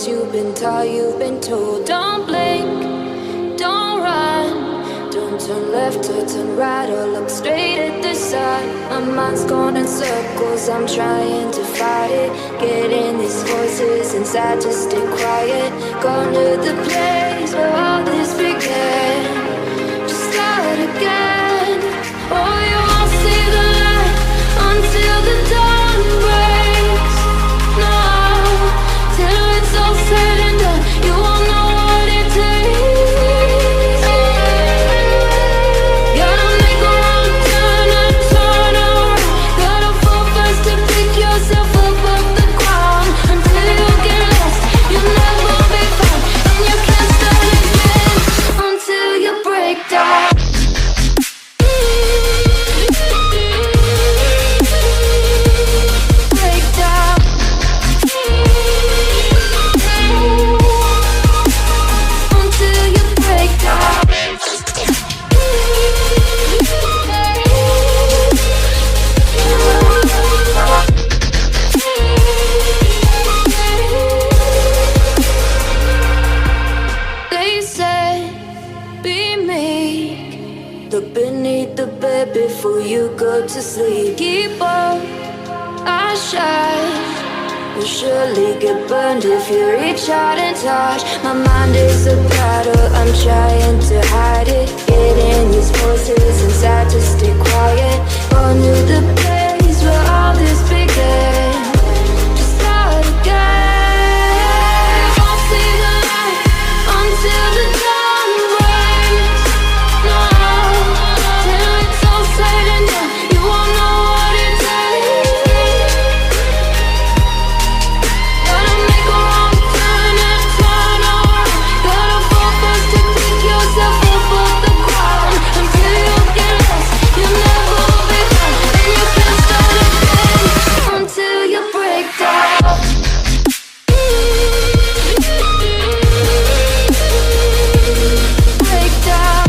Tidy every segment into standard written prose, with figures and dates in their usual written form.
Cause you've been taught, you've been told. Don't blink, don't run, don't turn left or turn right or look straight at the sun. My mind's going in circles, I'm trying to fight it. Getting these voices inside to stay quiet. Gone to the place where all this began. Just start again. Oh, you won't see the light until the dawn breaks. No, till it's all said and done, you won't know what it takes. Gotta make a wrong turn and turn around. Gotta fall fast to pick yourself up off the ground. Until you get lost, you'll never be found. And you can't start again until you break down. Before you go to sleep, keep on our shine. You'll surely get burned if you reach out and touch. My mind is a battle, I'm trying to hide it. Getting these voices inside to stay quiet. On to the place where all this began. Just start again. Won't see the light until the dawn breaks. No, till it's all said and done, you won't know what it takes. Gotta make a wrong turn and turn around. Gotta fall fast to pick yourself up off the ground. Until you get lost, you'll never be found. And you can't start again until you break down. Break down.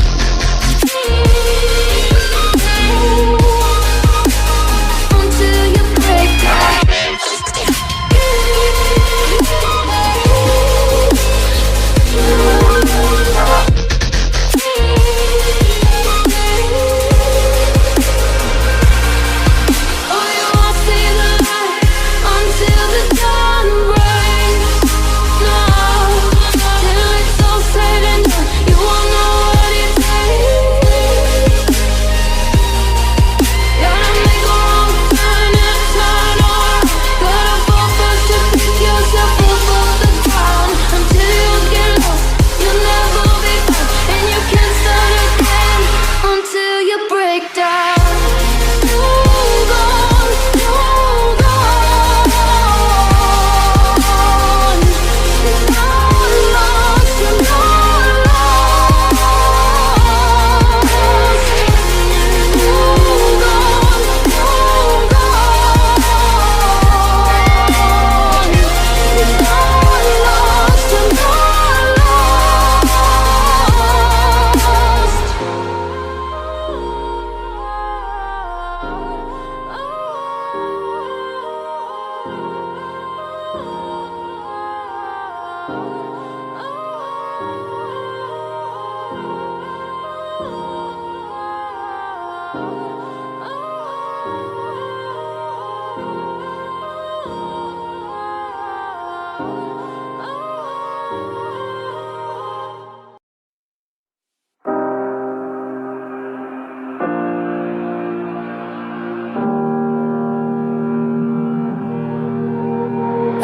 Until you break down. Oh, you won't see the light until the dawn breaks. No, till it's all said and done, you won't know what it takes. Gotta make a wrong turn and turn around. Gotta fall fast to pick yourself up off the ground. Until you get lost, you'll never be found. And you can't start again until you break down. Hold on, hold on. You're not lost, you're not lost. Hold on, hold on. You're not lost, you're not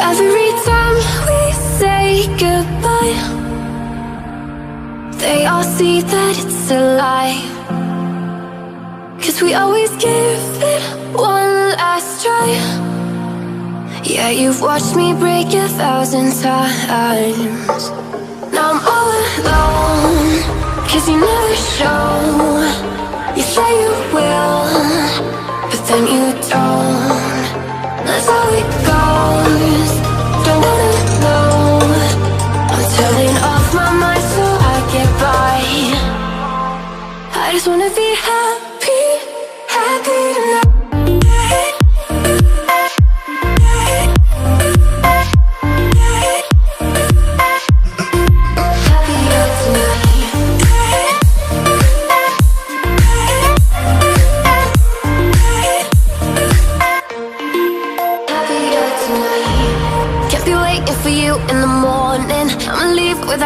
Every time we say goodbye, they all see that it's a lie. 'Cause we always give it one last try. Yeah, you've watched me break 1,000 times. Now I'm all alone, 'cause you never show. You say you will, but then you don't. That's how it goes. Don't wanna know. I'm turning off my mind so I get by. I just wanna be happy, happy tonight.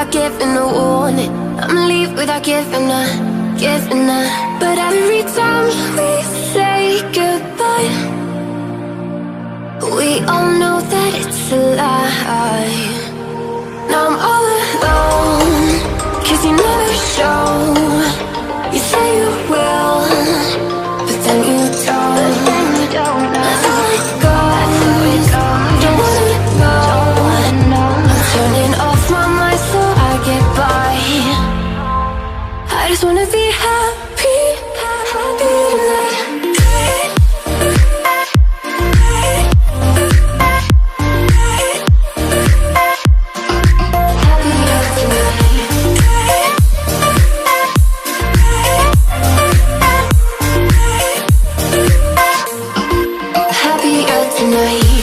without giving a warning. I'ma leave without giving a. But every time we say goodbye, we all know that it's a lie. Now I'm all alone, 'cause you never show. You say you will, but then you don't. That's how it goes. Don't wanna know. I'm turning off my mind so I get by. I just wanna be happy, happy tonight.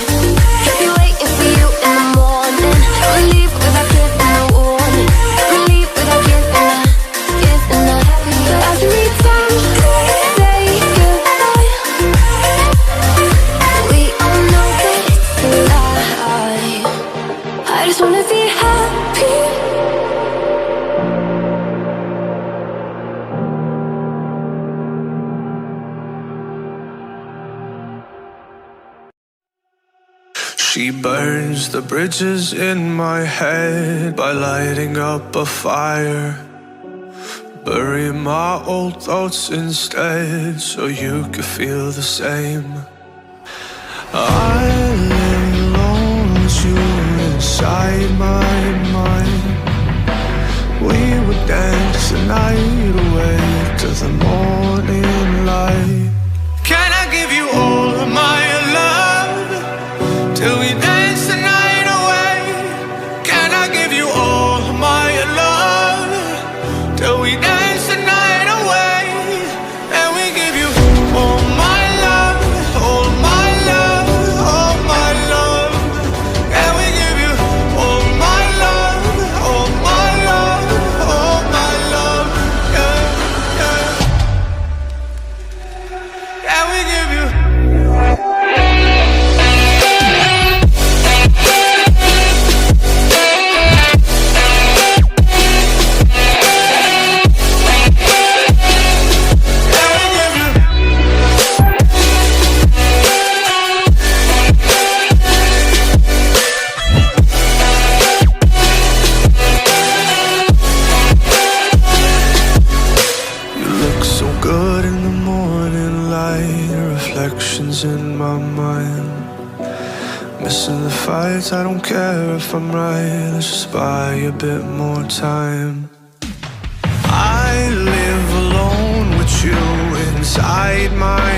She burns the bridges in my head by lighting up a fire. Bury my old thoughts instead so you could feel the same. I lay alone with you inside my mind. We would dance the night away to the morning light. Can I give you all of my love till we dance the night away? Can I give you all of my love till we dance the night away? And we give you all my love, all my love, all my love. And we give you all my love, all my love, all my love. Yeah, yeah. And we give you. In my mind, missing the fights, I don't care if I'm right. Let's just buy a bit more time. I live alone with you inside my